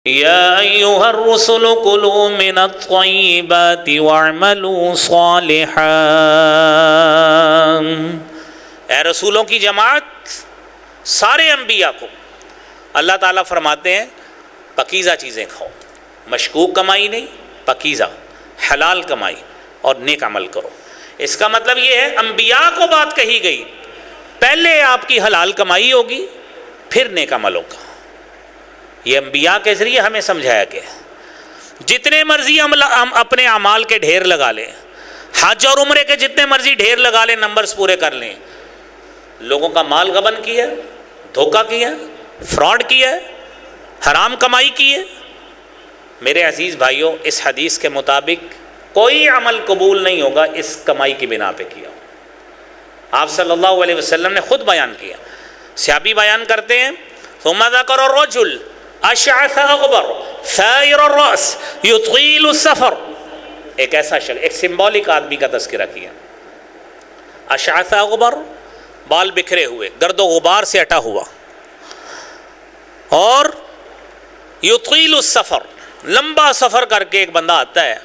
یا ایھا الرسل کلوا من الطیبات واعملوا صالحا۔ اے رسولوں کی جماعت، سارے انبیاء کو اللہ تعالیٰ فرماتے ہیں پاکیزہ چیزیں کھاؤ، مشکوک کمائی نہیں، پاکیزہ حلال کمائی اور نیک عمل کرو۔ اس کا مطلب یہ ہے انبیاء کو بات کہی گئی، پہلے آپ کی حلال کمائی ہوگی پھر نیک عمل ہوگا۔ یہ انبیاء کے ذریعے ہمیں سمجھایا گیا۔ جتنے مرضی اپنے اعمال کے ڈھیر لگا لیں، حج اور عمرے کے جتنے مرضی ڈھیر لگا لیں، نمبرز پورے کر لیں، لوگوں کا مال غبن کیا، دھوکہ کیا، فراڈ کیا، حرام کمائی کی ہے، میرے عزیز بھائیوں اس حدیث کے مطابق کوئی عمل قبول نہیں ہوگا اس کمائی کی بنا پہ کیا۔ آپ صلی اللہ علیہ وسلم نے خود بیان کیا، صحابی بیان کرتے ہیں ثم ذکر الرجل اشعث اغبر ثائر الراس یطیل السفر، ایک ایسا شخص، ایک سمبولک آدمی کا تذکرہ کیا، اشعث اغبر، بال بکھرے ہوئے، گرد و غبار سے اٹا ہوا، اور یطیل السفر، لمبا سفر کر کے ایک بندہ آتا ہے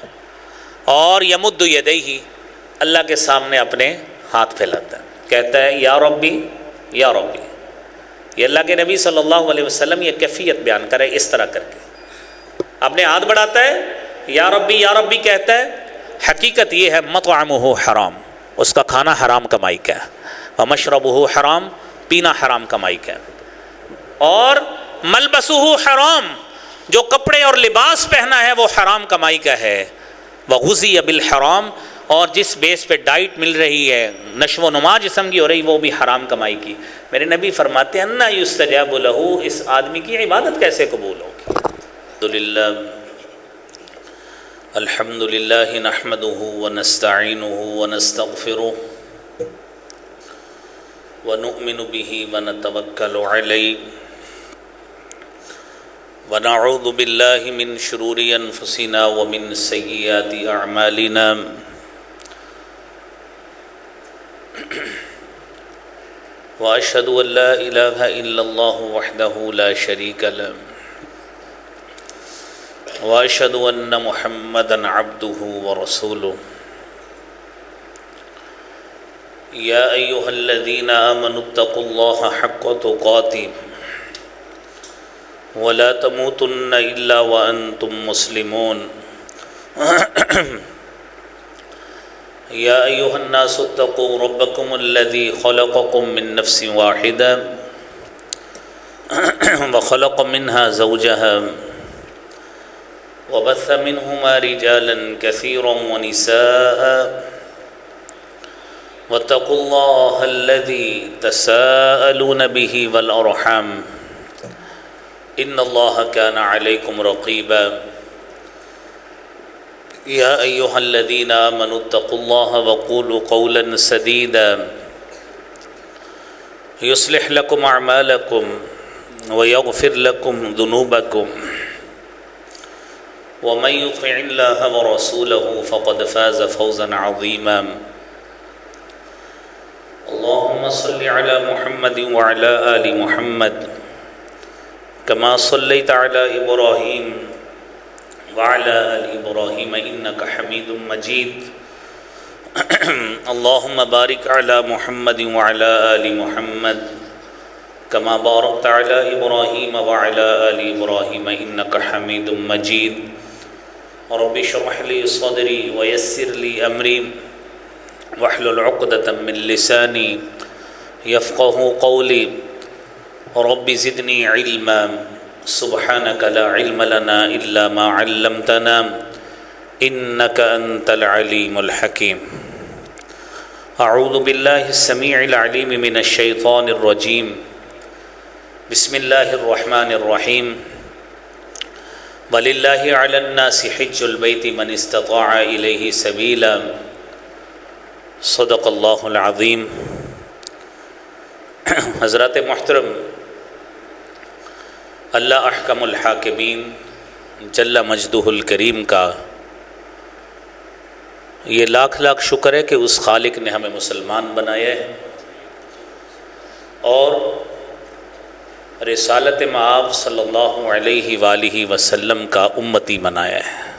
اور یمد یدیہ، اللہ کے سامنے اپنے ہاتھ پھیلاتا ہے، کہتا ہے یا ربی یا ربی۔ یہ اللہ کے نبی صلی اللہ علیہ وسلم یہ کیفیت بیان کرے اس طرح کر کے، اپنے ہاتھ بڑھاتا ہے یا ربی کہتا ہے۔ حقیقت یہ ہے مطعمہ حرام، اس کا کھانا حرام کمائی کا ہے، ومشربہ حرام، پینا حرام کمائی کا ہے، اور ملبسہ حرام، جو کپڑے اور لباس پہنا ہے وہ حرام کمائی کا ہے، وغذی بالحرام، اور جس بیس پہ ڈائٹ مل رہی ہے، نشو و نما جسم کی ہو رہی، وہ بھی حرام کمائی کی۔ میرے نبی فرماتے ہیں انا یستجاب لہ، اس آدمی کی عبادت کیسے قبول ہوگی؟ الحمد للہ نحمدہ ونستعینہ ونستغفرہ ونؤمن بہ ونتوکل علیہ ونعوذ باللہ من شرور انفسنا ومن سیئات اعمالنا، واشہد ان لا الہ الا اللہ وحدہ لا شریک لہ، واشہد ان محمدا عبدہ ورسولہ۔ یا ایھا الذین آمنوا اتقوا اللہ حق تقاتہ ولا تموتن الا وانتم مسلمون۔ یا ایھا الناس اتقوا ربکم الذی خلقکم من نفس واحدہ وخلق منها زوجها وبث منهما رجالا كثيرا ونساء واتقوا الله الذي تساءلون به والأرحام إن الله كان عليكم رقيبا۔ يا أيها الذين آمنوا اتقوا الله وقولوا قولا سديدا يصلح لكم أعمالكم ويغفر لكم ذنوبكم ومن يطع الله ورسوله فقد فاز فوزا عظيما۔ اللهم صل على محمد وعلى آل محمد كما صليت على إبراهيم وعلى آل إبراهيم إنك حميد مجيد۔ اللهم بارك على محمد وعلى آل محمد كما باركت على إبراهيم وعلى آل إبراهيم إنك حميد مجيد۔ رب اشرح لي صدري ويسر لي أمري واحلل عقدة من لساني يفقه قولي رب زدني علما سبحانك لا علم لنا إلا ما علمتنا إنك أنت العليم الحكيم۔ أعوذ بالله السميع العليم من الشيطان الرجيم، بسم الله الرحمن الرحيم، وَلِلَّهِ عَلَى النَّاسِ حِجُّ الْبَيْتِ مَنِ اسْتَطَاعَ إِلَيْهِ سَبِيلًا۔ صدق اللہ العظیم۔ حضرات محترم، اللہ احکم الحاکمین جل مجدہ الکریم کا یہ لاکھ لاکھ شکر ہے کہ اس خالق نے ہمیں مسلمان بنایا ہے، اور رسالت مآب صلی اللہ علیہ وآلہ وسلم کا امتی بنایا ہے۔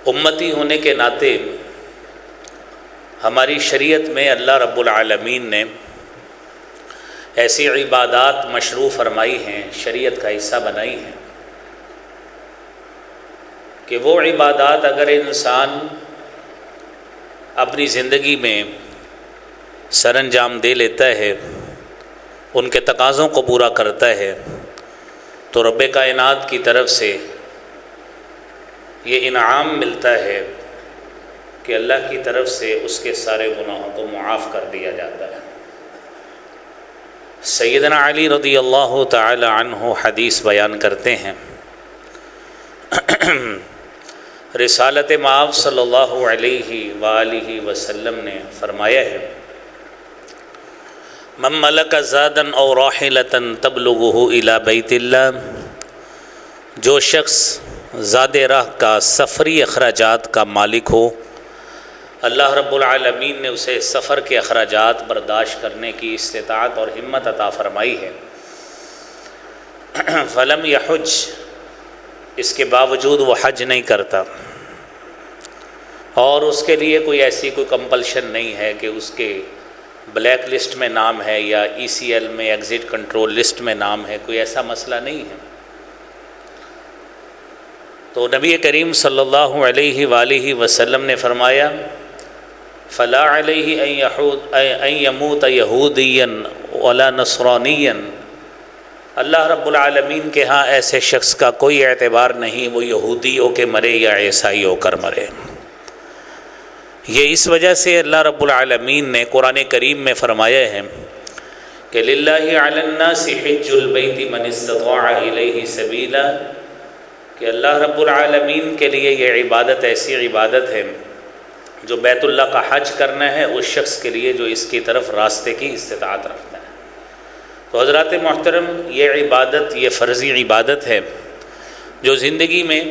امتی ہونے کے ناطے ہماری شریعت میں اللہ رب العالمین نے ایسی عبادات مشروع فرمائی ہیں، شریعت کا حصہ بنائی ہیں کہ وہ عبادات اگر انسان اپنی زندگی میں سر انجام دے لیتا ہے، ان کے تقاضوں کو پورا کرتا ہے، تو رب کائنات کی طرف سے یہ انعام ملتا ہے کہ اللہ کی طرف سے اس کے سارے گناہوں کو معاف کر دیا جاتا ہے۔ سیدنا علی رضی اللہ تعالی عنہ حدیث بیان کرتے ہیں، رسالت مآب صلی اللہ علیہ وآلہ وسلم نے فرمایا ہے، من ملک زادا او راحلۃ تبلغہ الی بیت اللہ، جو شخص زاد راہ کا سفری اخراجات کا مالک ہو، اللہ رب العالمین نے اسے سفر کے اخراجات برداشت کرنے کی استطاعت اور ہمت عطا فرمائی ہے، فلم یحج، اس کے باوجود وہ حج نہیں کرتا، اور اس کے لیے کوئی ایسی کوئی کمپلشن نہیں ہے کہ اس کے بلیک لسٹ میں نام ہے یا ای سی ایل میں ایگزٹ کنٹرول لسٹ میں نام ہے، کوئی ایسا مسئلہ نہیں ہے، تو نبی کریم صلی اللہ علیہ وآلہ وسلم نے فرمایا، فلا علیہ ان یموت یہودیا ولا نصرانیا، اللہ رب العالمین کے ہاں ایسے شخص کا کوئی اعتبار نہیں وہ یہودی ہو کے مرے یا عیسائی ہو کر مرے۔ یہ اس وجہ سے اللہ رب العالمین نے قرآن کریم میں فرمایا ہے کہ للہ علی الناس حج البیت من استطاع الیہ سبیلا، کہ اللہ رب العالمین کے لیے یہ عبادت ایسی عبادت ہے جو بیت اللہ کا حج کرنا ہے اس شخص کے لیے جو اس کی طرف راستے کی استطاعت رکھتا ہے۔ تو حضرات محترم، یہ عبادت، یہ فرضی عبادت ہے جو زندگی میں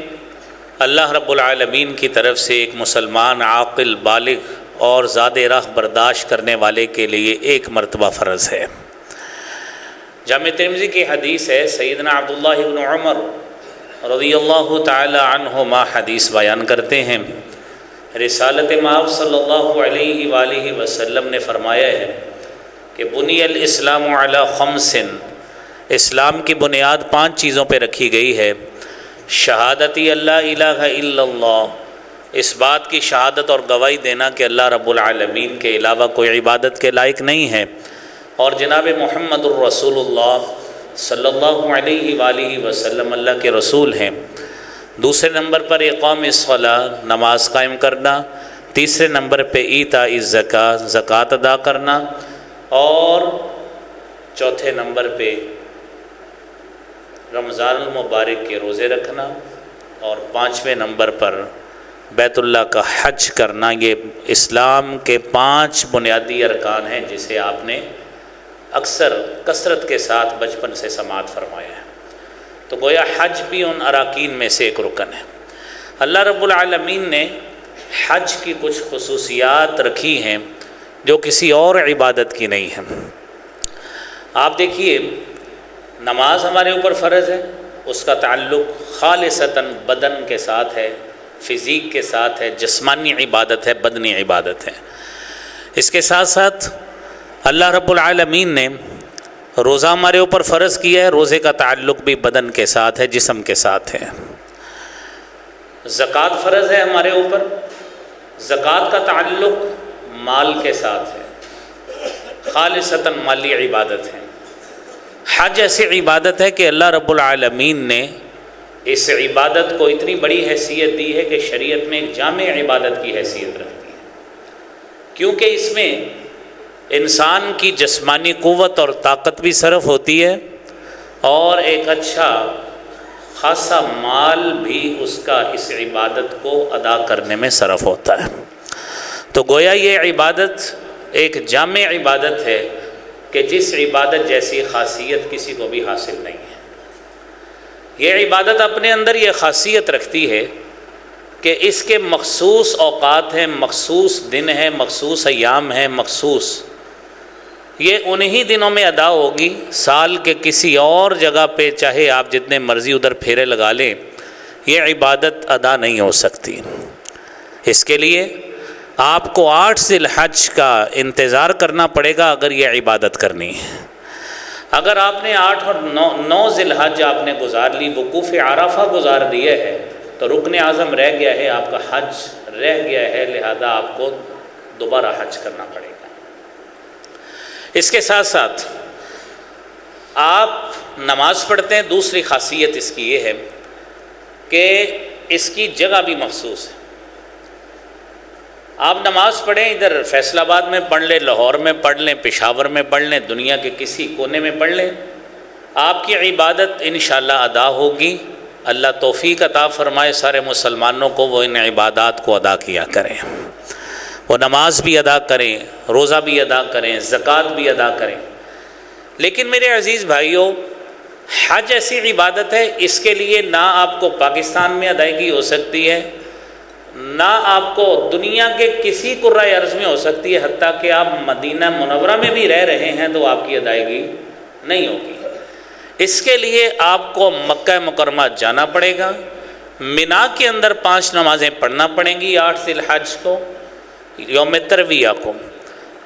اللہ رب العالمین کی طرف سے ایک مسلمان عاقل بالغ اور زاد راہ برداشت کرنے والے کے لیے ایک مرتبہ فرض ہے۔ جامع ترمذی کی حدیث ہے، سیدنا عبداللہ بن عمر رضی اللہ تعالی عنہما حدیث بیان کرتے ہیں، رسالت مآب صلی اللہ علیہ وآلہ وسلم نے فرمایا ہے کہ بنی الاسلام علی خمس، اسلام کی بنیاد 5 چیزوں پہ رکھی گئی ہے، شہادتی اللہ الہ الا اللہ، اس بات کی شہادت اور گواہی دینا کہ اللہ رب العالمین کے علاوہ کوئی عبادت کے لائق نہیں ہے، اور جناب محمد الرسول اللہ صلی اللہ علیہ وآلہ وسلم اللہ کے رسول ہیں۔ دوسرے نمبر پر اقام الصلاۃ، نماز قائم کرنا، تیسرے نمبر پہ ایتاء الزکاۃ، زکوٰۃ ادا کرنا، اور چوتھے نمبر پہ رمضان المبارک کے روزے رکھنا، اور 5ویں نمبر پر بیت اللہ کا حج کرنا۔ یہ اسلام کے 5 بنیادی ارکان ہیں جسے آپ نے اکثر کثرت کے ساتھ بچپن سے سماعت فرمایا ہے۔ تو گویا حج بھی ان اراکین میں سے ایک رکن ہے۔ اللہ رب العالمین نے حج کی کچھ خصوصیات رکھی ہیں جو کسی اور عبادت کی نہیں ہیں۔ آپ دیکھیے، نماز ہمارے اوپر فرض ہے، اس کا تعلق خالصتاً بدن کے ساتھ ہے، فزیک کے ساتھ ہے، جسمانی عبادت ہے، بدنی عبادت ہے۔ اس کے ساتھ ساتھ اللہ رب العالمین نے روزہ ہمارے اوپر فرض کیا ہے، روزے کا تعلق بھی بدن کے ساتھ ہے، جسم کے ساتھ ہے۔ زکوٰۃ فرض ہے ہمارے اوپر، زکوٰۃ کا تعلق مال کے ساتھ ہے، خالصتاً مالی عبادت ہے۔ حج ایسی عبادت ہے کہ اللہ رب العالمین نے اس عبادت کو اتنی بڑی حیثیت دی ہے کہ شریعت میں ایک جامع عبادت کی حیثیت رکھتی ہے، کیونکہ اس میں انسان کی جسمانی قوت اور طاقت بھی صرف ہوتی ہے، اور ایک اچھا خاصا مال بھی اس کا اس عبادت کو ادا کرنے میں صرف ہوتا ہے۔ تو گویا یہ عبادت ایک جامع عبادت ہے کہ جس عبادت جیسی خاصیت کسی کو بھی حاصل نہیں ہے۔ یہ عبادت اپنے اندر یہ خاصیت رکھتی ہے کہ اس کے مخصوص اوقات ہیں، مخصوص دن ہیں، مخصوص ایام ہیں، مخصوص یہ انہی دنوں میں ادا ہوگی، سال کے کسی اور جگہ پہ چاہے آپ جتنے مرضی ادھر پھیرے لگا لیں، یہ عبادت ادا نہیں ہو سکتی۔ اس کے لیے آپ کو 8 ذی الحج کا انتظار کرنا پڑے گا اگر یہ عبادت کرنی ہے۔ اگر آپ نے 8 اور 9 ذی الحج آپ نے گزار لی، وقوف عرفہ گزار دیے ہے، تو رکن اعظم رہ گیا ہے، آپ کا حج رہ گیا ہے، لہذا آپ کو دوبارہ حج کرنا پڑے گا۔ اس کے ساتھ ساتھ آپ نماز پڑھتے ہیں، دوسری خاصیت اس کی یہ ہے کہ اس کی جگہ بھی مخصوص ہے۔ آپ نماز پڑھیں، ادھر فیصل آباد میں پڑھ لیں، لاہور میں پڑھ لیں، پشاور میں پڑھ لیں، دنیا کے کسی کونے میں پڑھ لیں، آپ کی عبادت انشاءاللہ ادا ہوگی۔ اللہ توفیق عطا فرمائے سارے مسلمانوں کو وہ ان عبادات کو ادا کیا کریں، وہ نماز بھی ادا کریں، روزہ بھی ادا کریں، زکوٰۃ بھی ادا کریں۔ لیکن میرے عزیز بھائیوں، حج ایسی عبادت ہے، اس کے لیے نہ آپ کو پاکستان میں ادائیگی ہو سکتی ہے، نہ آپ کو دنیا کے کسی قرۂ ارض میں ہو سکتی ہے، حتیٰ کہ آپ مدینہ منورہ میں بھی رہ رہے ہیں تو آپ کی ادائیگی نہیں ہوگی۔ اس کے لیے آپ کو مکہ مکرمہ جانا پڑے گا، مینا کے اندر 5 نمازیں پڑھنا پڑیں گی 8 ذی الحج کو یوم ترویہ کو،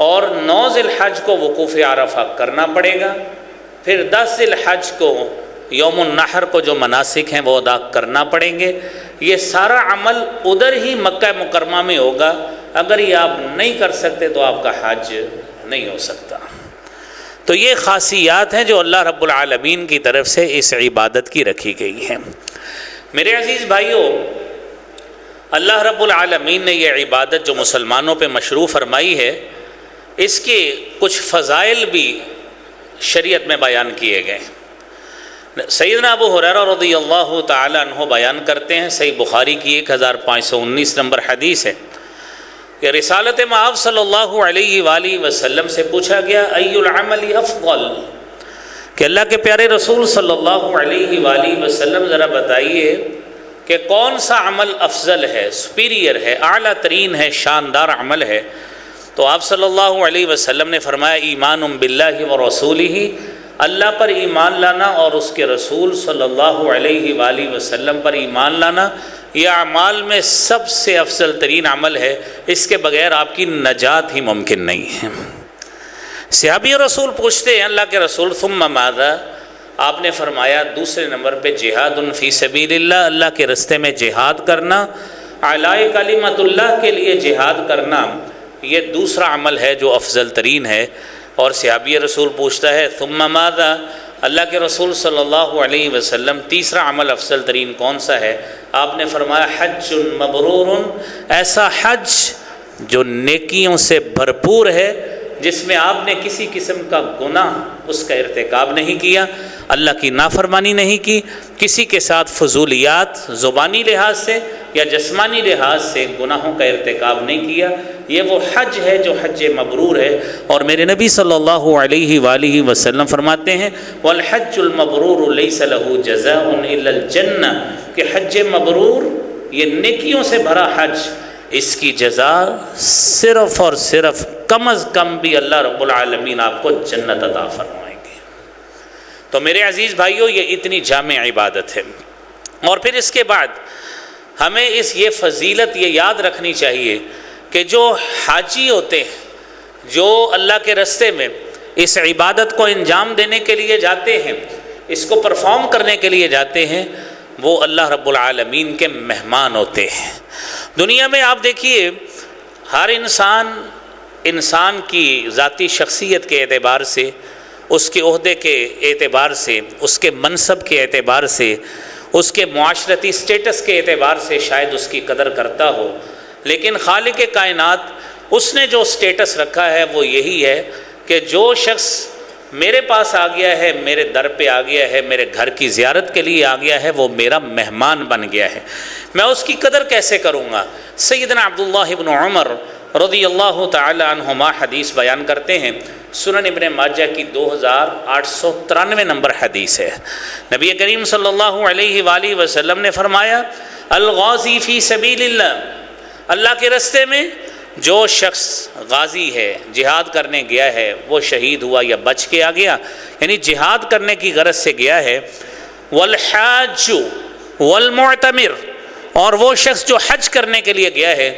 اور 9 ذی الحج کو وقوف عرفہ کرنا پڑے گا، پھر 10 ذی الحج کو یوم النحر کو جو مناسک ہیں وہ ادا کرنا پڑیں گے۔ یہ سارا عمل ادھر ہی مکہ مکرمہ میں ہوگا، اگر یہ آپ نہیں کر سکتے تو آپ کا حج نہیں ہو سکتا۔ تو یہ خاصیات ہیں جو اللہ رب العالمین کی طرف سے اس عبادت کی رکھی گئی ہیں۔ میرے عزیز بھائیوں، اللہ رب العالمین نے یہ عبادت جو مسلمانوں پہ مشروع فرمائی ہے، اس کے کچھ فضائل بھی شریعت میں بیان کیے گئے۔ سیدنا ابو ہریرہ رضی اللہ تعالی عنہ بیان کرتے ہیں، صحیح بخاری کی 1519 نمبر حدیث ہے کہ رسالت مآب صلی اللہ علیہ وآلہ وسلم سے پوچھا گیا ای العمل افضل، کہ اللہ کے پیارے رسول صلی اللہ علیہ وآلہ وسلم ذرا بتائیے کہ کون سا عمل افضل ہے، سپیریئر ہے، اعلیٰ ترین ہے، شاندار عمل ہے؟ تو آپ صلی اللہ علیہ وسلم نے فرمایا ایمان باللہ ورسولہ، اللہ پر ایمان لانا اور اس کے رسول صلی اللہ علیہ وآلہ وسلم پر ایمان لانا، یہ اعمال میں سب سے افضل ترین عمل ہے، اس کے بغیر آپ کی نجات ہی ممکن نہیں ہے۔ صحابی رسول پوچھتے ہیں اللہ کے رسول ثم ماذا؟ آپ نے فرمایا دوسرے نمبر پہ جہاد فی سبیل اللہ، اللہ کے رستے میں جہاد کرنا، اعلاء کلمت اللہ کے لیے جہاد کرنا، یہ دوسرا عمل ہے جو افضل ترین ہے۔ اور صحابی رسول پوچھتا ہے ثم ماذا؟ اللہ کے رسول صلی اللہ علیہ وسلم تیسرا عمل افضل ترین کون سا ہے؟ آپ نے فرمایا حج مبرور، ایسا حج جو نیکیوں سے بھرپور ہے، جس میں آپ نے کسی قسم کا گناہ اس کا ارتکاب نہیں کیا، اللہ کی نافرمانی نہیں کی، کسی کے ساتھ فضولیات زبانی لحاظ سے یا جسمانی لحاظ سے گناہوں کا ارتکاب نہیں کیا، یہ وہ حج ہے جو حج مبرور ہے۔ اور میرے نبی صلی اللہ علیہ وآلہ وسلم فرماتے ہیں والحج المبرور لیس له جزاء الا الجنہ، کہ حج مبرور یہ نیکیوں سے بھرا حج، اس کی جزا صرف اور صرف کم از کم بھی اللہ رب العالمین آپ کو جنت عطا فرمائیں گے۔ تو میرے عزیز بھائیوں، یہ اتنی جامع عبادت ہے۔ اور پھر اس کے بعد ہمیں یہ فضیلت یہ یاد رکھنی چاہیے کہ جو حاجی ہوتے ہیں، جو اللہ کے راستے میں اس عبادت کو انجام دینے کے لیے جاتے ہیں، اس کو پرفارم کرنے کے لیے جاتے ہیں، وہ اللہ رب العالمین کے مہمان ہوتے ہیں۔ دنیا میں آپ دیکھیے، ہر انسان کی ذاتی شخصیت کے اعتبار سے، اس کے عہدے کے اعتبار سے، اس کے منصب کے اعتبار سے، اس کے معاشرتی سٹیٹس کے اعتبار سے شاید اس کی قدر کرتا ہو، لیکن خالق کائنات اس نے جو سٹیٹس رکھا ہے وہ یہی ہے کہ جو شخص میرے پاس آ گیا ہے، میرے در پہ آ گیا ہے، میرے گھر کی زیارت کے لیے آ گیا ہے، وہ میرا مہمان بن گیا ہے، میں اس کی قدر کیسے کروں گا؟ سیدنا عبداللہ ابن عمر رضی اللہ تعالی عنہما حدیث بیان کرتے ہیں، سنن ابن ماجہ کی 2893 نمبر حدیث ہے۔ نبی کریم صلی اللہ علیہ وآلہ وسلم نے فرمایا الغازی فی سبیل اللہ، اللہ کے راستے میں جو شخص غازی ہے، جہاد کرنے گیا ہے، وہ شہید ہوا یا بچ کے آ گیا، یعنی جہاد کرنے کی غرض سے گیا ہے، والحاج والمعتمر، اور وہ شخص جو حج کرنے کے لیے گیا ہے،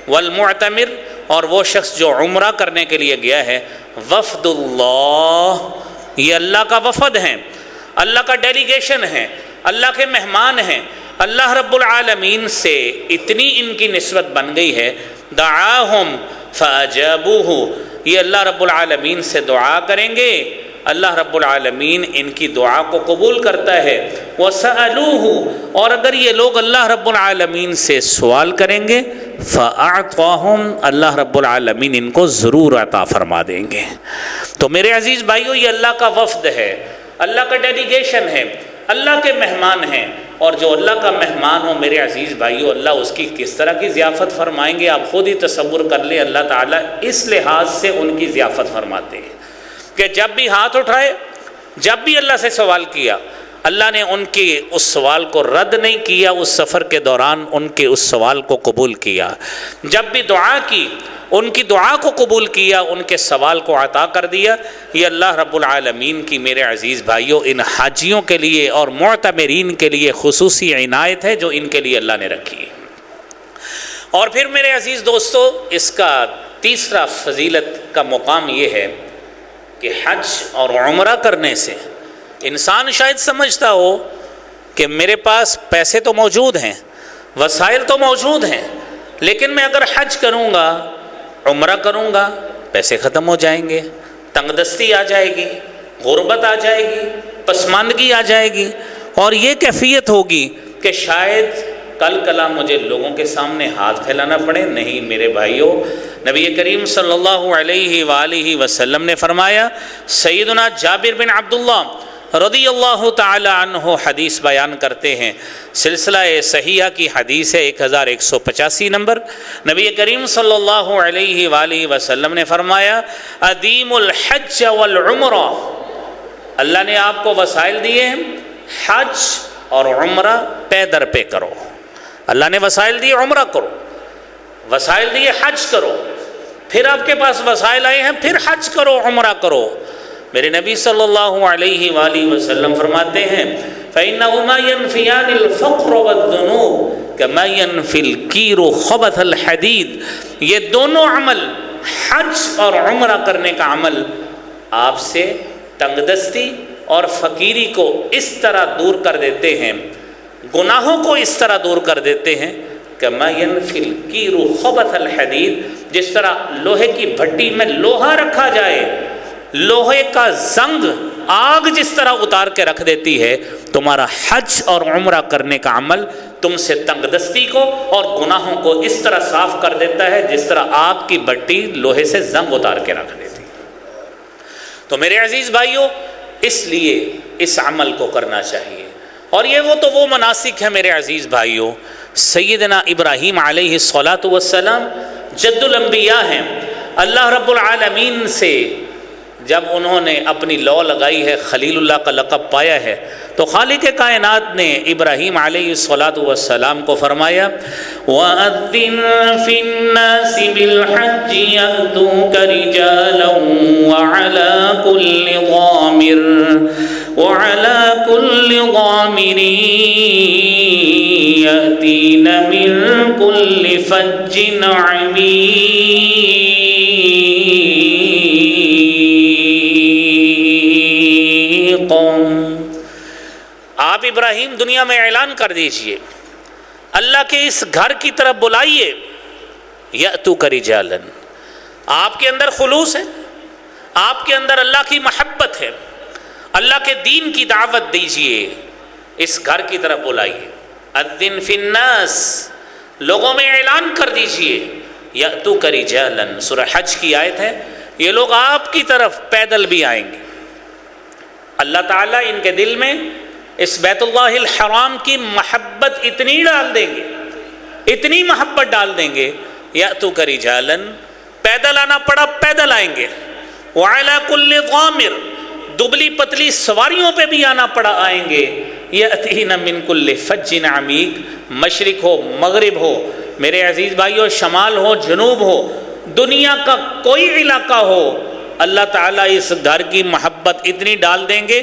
والمعتمر، اور وہ شخص جو عمرہ کرنے کے لیے گیا ہے، وفد اللہ، یہ اللہ کا وفد ہیں، اللہ کا ڈیلیگیشن ہے، اللہ کے مہمان ہیں، اللہ رب العالمین سے اتنی ان کی نسبت بن گئی ہے، دعاہم فاجابوہ، یہ اللہ رب العالمین سے دعا کریں گے، اللہ رب العالمین ان کی دعا کو قبول کرتا ہے، وسألوہ، اور اگر یہ لوگ اللہ رب العالمین سے سوال کریں گے، فأعطاہم، اللہ رب العالمین ان کو ضرور عطا فرما دیں گے۔ تو میرے عزیز بھائیو، یہ اللہ کا وفد ہے، اللہ کا ڈیلیگیشن ہے، اللہ کے مہمان ہیں، اور جو اللہ کا مہمان ہو میرے عزیز بھائیو، اللہ اس کی کس طرح کی ضیافت فرمائیں گے، آپ خود ہی تصور کر لیں۔ اللہ تعالیٰ اس لحاظ سے ان کی ضیافت فرماتے ہیں کہ جب بھی ہاتھ اٹھائے، جب بھی اللہ سے سوال کیا، اللہ نے ان کے اس سوال کو رد نہیں کیا، اس سفر کے دوران ان کے اس سوال کو قبول کیا، جب بھی دعا کی ان کی دعا کو قبول کیا، ان کے سوال کو عطا کر دیا۔ یہ اللہ رب العالمین کی میرے عزیز بھائیوں ان حاجیوں کے لیے اور معتمرین کے لیے خصوصی عنایت ہے جو ان کے لیے اللہ نے رکھی ہے۔ اور پھر میرے عزیز دوستو، اس کا تیسرا فضیلت کا مقام یہ ہے کہ حج اور عمرہ کرنے سے انسان شاید سمجھتا ہو کہ میرے پاس پیسے تو موجود ہیں، وسائل تو موجود ہیں، لیکن میں اگر حج کروں گا، عمرہ کروں گا، پیسے ختم ہو جائیں گے، تنگ دستی آ جائے گی، غربت آ جائے گی، پسماندگی آ جائے گی، اور یہ کیفیت ہوگی کہ شاید کل کلا مجھے لوگوں کے سامنے ہاتھ پھیلانا پڑے۔ نہیں میرے بھائیوں، نبی کریم صلی اللہ علیہ وآلہ وسلم نے فرمایا، سیدنا جابر بن عبداللہ رضی اللہ تعالی عنہ حدیث بیان کرتے ہیں، سلسلہ صحیحہ کی حدیث ہے 1185 نمبر، نبی کریم صلی اللہ علیہ وآلہ وسلم نے فرمایا، ادیم الحج والعمرہ، اللہ نے آپ کو وسائل دیے ہیں، حج اور عمرہ پے در پہ کرو۔ اللہ نے وسائل دیے، عمرہ کرو، وسائل دیے، حج کرو، پھر آپ کے پاس وسائل آئے ہیں، پھر حج کرو، عمرہ کرو۔ میرے نبی صلی اللہ علیہ وآلہ وسلم فرماتے ہیں، فَإِنَّهُمَا يَنْفِيَانِ الْفَقْرَ وَالذُّنُوبَ كَمَا يَنْفِي الْكِيرُ خَبَثَ الْحَدِيدِ، یہ دونوں عمل، حج اور عمرہ کرنے کا عمل، آپ سے تنگ دستی اور فقیری کو اس طرح دور کر دیتے ہیں، گناہوں کو اس طرح دور کر دیتے ہیں، کما ينفی الکیر خبث الحدید، جس طرح لوہے کی بھٹی میں لوہا رکھا جائے، لوہے کا زنگ آگ جس طرح اتار کے رکھ دیتی ہے، تمہارا حج اور عمرہ کرنے کا عمل تم سے تنگ دستی کو اور گناہوں کو اس طرح صاف کر دیتا ہے جس طرح آگ کی بھٹی لوہے سے زنگ اتار کے رکھ دیتی ہے۔ تو میرے عزیز بھائیوں، اس لیے اس عمل کو کرنا چاہیے، اور یہ وہ مناسک ہے میرے عزیز بھائیوں، سیدنا ابراہیم علیہ الصلاۃ والسلام جد الانبیاء ہیں۔ اللہ رب العالمین سے جب انہوں نے اپنی لو لگائی ہے، خلیل اللہ کا لقب پایا ہے، تو خالق کائنات نے ابراہیم علیہ الصلاۃ والسلام کو فرمایا، وَأَذِّن فِي النَّاسِ بِالْحَجِّ يَأْتُوكَ رِجَالًا وَعَلَى كُلِّ ضَامِرٍ يَأْتِينَ مِن كُلِّ فَجٍّ عَمِيقٍ۔ آپ ابراہیم دنیا میں اعلان کر دیجئے، اللہ کے اس گھر کی طرف بلائیے، یأتوک رجالا، آپ کے اندر خلوص ہے، آپ کے اندر اللہ کی محبت ہے، اللہ کے دین کی دعوت دیجئے، اس گھر کی طرف بلائیے۔ اذن فی الناس، لوگوں میں اعلان کر دیجئے، یأتوک رجالا، سورہ حج کی آیت ہے، یہ لوگ آپ کی طرف پیدل بھی آئیں گے۔ اللہ تعالیٰ ان کے دل میں اس بیت اللہ الحرام کی محبت اتنی ڈال دیں گے، اتنی محبت ڈال دیں گے، یأتوک رجالا، پیدل آنا پڑا پیدل آئیں گے، وعلی کل ضامر، دبلی پتلی سواریوں پہ بھی آنا پڑا آئیں گے، یأتین من کل فج عمیق، مشرق ہو مغرب ہو، میرے عزیز بھائیو، شمال ہو جنوب ہو، دنیا کا کوئی علاقہ ہو، اللہ تعالیٰ اس گھر کی محبت اتنی ڈال دیں گے،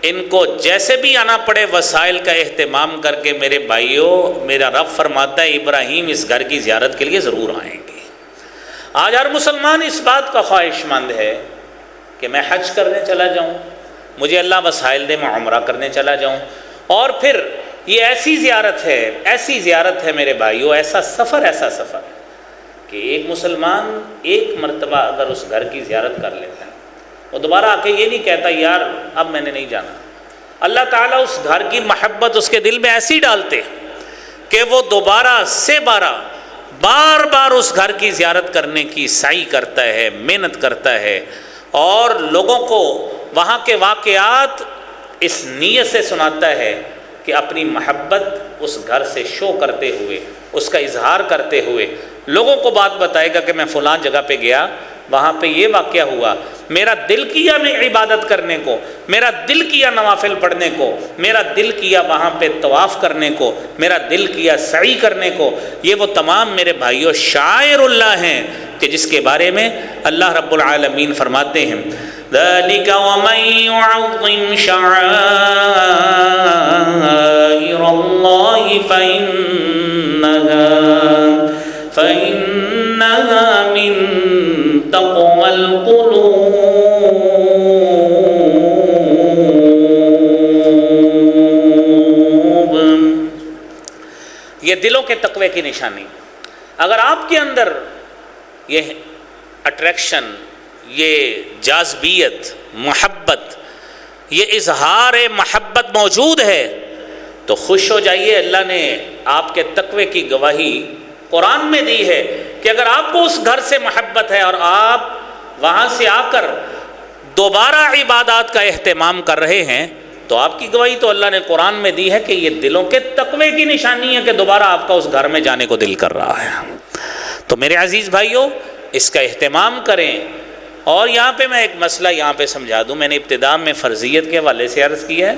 ان کو جیسے بھی آنا پڑے وسائل کا اہتمام کر کے، میرے بھائیوں میرا رب فرماتا ہے ابراہیم اس گھر کی زیارت کے لیے ضرور آئیں گے۔ آج ہر مسلمان اس بات کا خواہش مند ہے کہ میں حج کرنے چلا جاؤں، مجھے اللہ وسائل دے، میں عمرہ کرنے چلا جاؤں، اور پھر یہ ایسی زیارت ہے میرے بھائیوں، ایسا سفر کہ ایک مسلمان ایک مرتبہ اگر اس گھر کی زیارت کر لیتا ہے، وہ دوبارہ آ کے یہ نہیں کہتا یار اب میں نے نہیں جانا۔ اللہ تعالیٰ اس گھر کی محبت اس کے دل میں ایسی ڈالتے کہ وہ دوبارہ سے بار بار اس گھر کی زیارت کرنے کی سعی کرتا ہے، محنت کرتا ہے، اور لوگوں کو وہاں کے واقعات اس نیت سے سناتا ہے کہ اپنی محبت اس گھر سے شو کرتے ہوئے، اس کا اظہار کرتے ہوئے لوگوں کو بات بتائے گا کہ میں فلاں جگہ پہ گیا، وہاں پہ یہ واقعہ ہوا، میرا دل کیا میں عبادت کرنے کو، میرا دل کیا نوافل پڑھنے کو، میرا دل کیا وہاں پہ طواف کرنے کو، میرا دل کیا سعی کرنے کو۔ یہ وہ تمام میرے بھائیوں شاعر اللہ ہیں کہ جس کے بارے میں اللہ رب العالمین فرماتے ہیں ذَلِكَ وَمَن يُعَظِّمْ شَعَائِرَ اللَّهِ فَإِنَّهَا مِن تَقْوَى الْقُلُوبِ۔ یہ دلوں کے تقوی کی نشانی۔ اگر آپ کے اندر یہ اٹریکشن، یہ جاذبیت، محبت، یہ اظہار محبت موجود ہے تو خوش ہو جائیے، اللہ نے آپ کے تقوی کی گواہی قرآن میں دی ہے کہ اگر آپ کو اس گھر سے محبت ہے اور آپ وہاں سے آ کر دوبارہ عبادات کا اہتمام کر رہے ہیں تو آپ کی گواہی تو اللہ نے قرآن میں دی ہے کہ یہ دلوں کے تقوی کی نشانی ہے کہ دوبارہ آپ کا اس گھر میں جانے کو دل کر رہا ہے۔ تو میرے عزیز بھائیوں اس کا اہتمام کریں۔ اور یہاں پہ میں ایک مسئلہ یہاں پہ سمجھا دوں، میں نے ابتدا میں فرضیت کے حوالے سے عرض کیا ہے،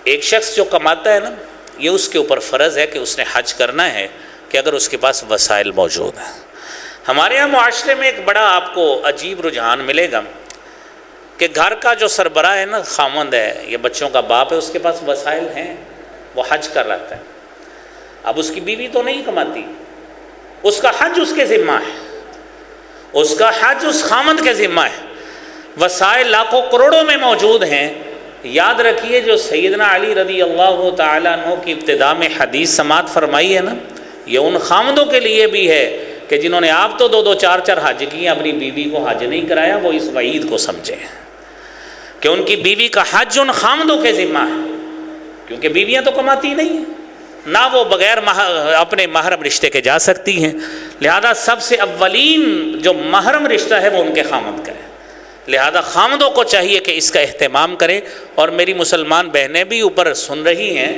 ایک شخص جو کماتا ہے نا، یہ اس کے اوپر فرض ہے کہ اس نے حج کرنا ہے کہ اگر اس کے پاس وسائل موجود ہیں۔ ہمارے یہاں معاشرے میں ایک بڑا آپ کو عجیب رجحان ملے گا کہ گھر کا جو سربراہ ہے نا، خاوند ہے یا بچوں کا باپ ہے، اس کے پاس وسائل ہیں، وہ حج کر رہتا ہے۔ اب اس کی بیوی تو نہیں کماتی، اس کا حج اس کے ذمہ ہے، اس کا حج اس خاوند کے ذمہ ہے، وسائل لاکھوں کروڑوں میں موجود ہیں۔ یاد رکھیے جو سیدنا علی رضی اللہ تعالیٰ عنہ کی ابتدا میں حدیث سماعت فرمائی ہے نا، یہ ان خاوندوں کے لیے بھی ہے کہ جنہوں نے آپ تو 2-2 4-4 حج کیے، اپنی بیوی کو حج نہیں کرایا، وہ اس وعید کو سمجھیں کہ ان کی بیوی کا حج ان خاوندوں کے ذمہ ہے، کیونکہ بیویاں تو کماتی نہیں ہیں، نہ وہ بغیر اپنے محرم رشتے کے جا سکتی ہیں، لہذا سب سے اولین جو محرم رشتہ ہے وہ ان کے خاوند کا ہے۔ لہذا خاوندوں کو چاہیے کہ اس کا اہتمام کریں، اور میری مسلمان بہنیں بھی اوپر سن رہی ہیں،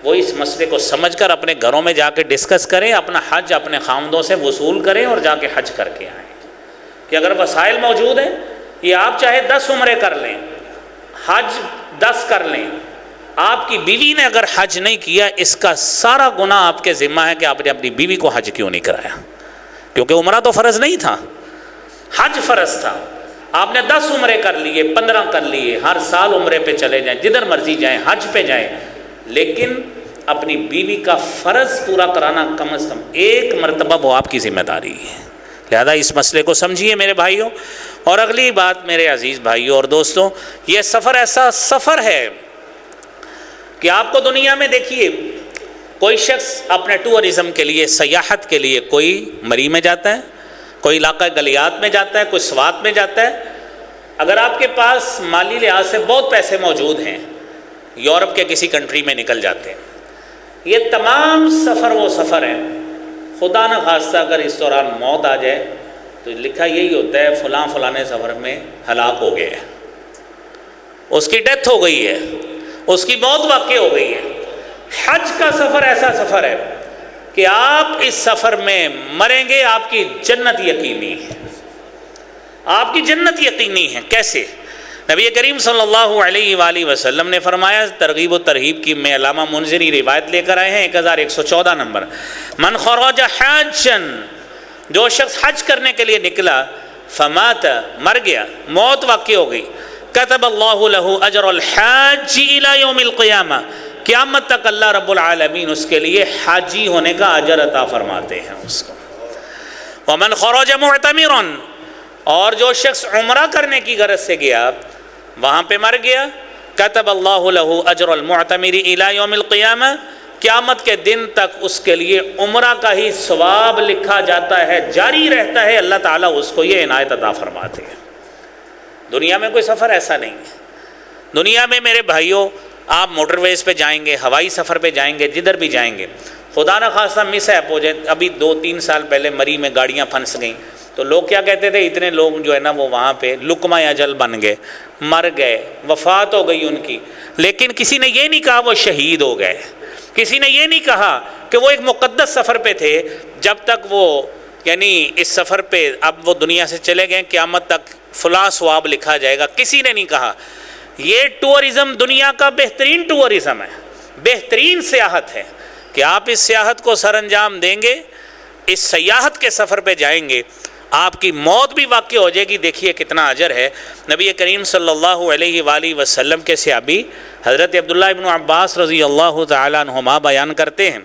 وہ اس مسئلے کو سمجھ کر اپنے گھروں میں جا کے ڈسکس کریں، اپنا حج اپنے خاوندوں سے وصول کریں اور جا کے حج کر کے آئیں۔ کہ اگر وسائل موجود ہیں، یہ آپ چاہے 10 عمرے کر لیں، حج 10 کر لیں، آپ کی بیوی نے اگر حج نہیں کیا، اس کا سارا گناہ آپ کے ذمہ ہے کہ آپ نے اپنی بیوی کو حج کیوں نہیں کرایا، کیونکہ عمرہ تو فرض نہیں تھا، حج فرض تھا۔ آپ نے 10 عمرے کر لیے، 15 کر لیے، ہر سال عمرے پہ چلے جائیں، جدھر مرضی جائیں، حج پہ جائیں، لیکن اپنی بیوی کا فرض پورا کرانا کم از کم ایک مرتبہ وہ آپ کی ذمہ داری ہے۔ لہذا اس مسئلے کو سمجھیے میرے بھائیوں۔ اور اگلی بات میرے عزیز بھائیوں اور دوستوں، یہ سفر ایسا سفر ہے کہ آپ کو دنیا میں دیکھیے، کوئی شخص اپنے ٹورزم کے لیے، سیاحت کے لیے کوئی مری میں جاتا ہے، کوئی علاقہ گلیات میں جاتا ہے، کوئی سوات میں جاتا ہے۔ اگر آپ کے پاس مالی لحاظ سے بہت پیسے موجود ہیں، یورپ کے کسی کنٹری میں نکل جاتے ہیں، یہ تمام سفر وہ سفر ہیں، خدا نہ خواستہ اگر اس دوران موت آ جائے تو لکھا یہی ہوتا ہے فلاں فلاں سفر میں ہلاک ہو گئے، اس کی ڈیتھ ہو گئی ہے، اس کی موت واقع ہو گئی ہے۔ حج کا سفر ایسا سفر ہے کہ آپ اس سفر میں مریں گے، آپ کی جنت یقینی ہے، آپ کی جنت یقینی ہے۔ کیسے؟ نبی کریم صلی اللہ علیہ وآلہ وسلم نے فرمایا، ترغیب و ترہیب کی میں علامہ منذری روایت لے کر آئے ہیں 1114 نمبر، من خرج حاجا جو شخص حج کرنے کے لیے نکلا فمات، مر گیا، موت واقع ہو گئی، کتب اللہ لہ اجر الحاج الی یوم القیامہ، قیامت تک اللہ رب العالمین اس کے لیے حاجی ہونے کا اجر عطا فرماتے ہیں اس کو۔ ومن خرج معتمرا، اور جو شخص عمرہ کرنے کی غرض سے گیا وہاں پہ مر گیا، کتب اللہ لہ اجر المعتمر الی یوم القیامہ، قیامت کے دن تک اس کے لیے عمرہ کا ہی ثواب لکھا جاتا ہے، جاری رہتا ہے، اللہ تعالیٰ اس کو یہ عنایت عطا فرماتے ہیں۔ دنیا میں کوئی سفر ایسا نہیں ہے۔ دنیا میں میرے بھائیوں، آپ موٹر ویز پہ جائیں گے، ہوائی سفر پہ جائیں گے، جدھر بھی جائیں گے، خدا نہ خواستہ مس ایپ ہو جائے۔ ابھی 2-3 سال پہلے مری میں گاڑیاں پھنس گئیں تو لوگ کیا کہتے تھے، اتنے لوگ جو ہے نا وہ وہاں پہ لقمہ اجل بن گئے، مر گئے، وفات ہو گئی ان کی، لیکن کسی نے یہ نہیں کہا وہ شہید ہو گئے، کسی نے یہ نہیں کہا کہ وہ ایک مقدس سفر پہ تھے، جب تک وہ یعنی اس سفر پہ اب وہ دنیا سے چلے گئے، قیامت تک فلاں ثواب لکھا جائے گا، کسی نے نہیں کہا۔ یہ ٹورزم دنیا کا بہترین ٹورزم ہے، بہترین سیاحت ہے کہ آپ اس سیاحت کو سر انجام دیں گے، اس سیاحت کے سفر پہ جائیں گے، آپ کی موت بھی واقع ہو جائے گی، دیکھیے کتنا اجر ہے۔ نبی کریم صلی اللہ علیہ وآلہ وسلم کے صحابی حضرت عبداللہ ابن عباس رضی اللہ تعالیٰ عنہما بیان کرتے ہیں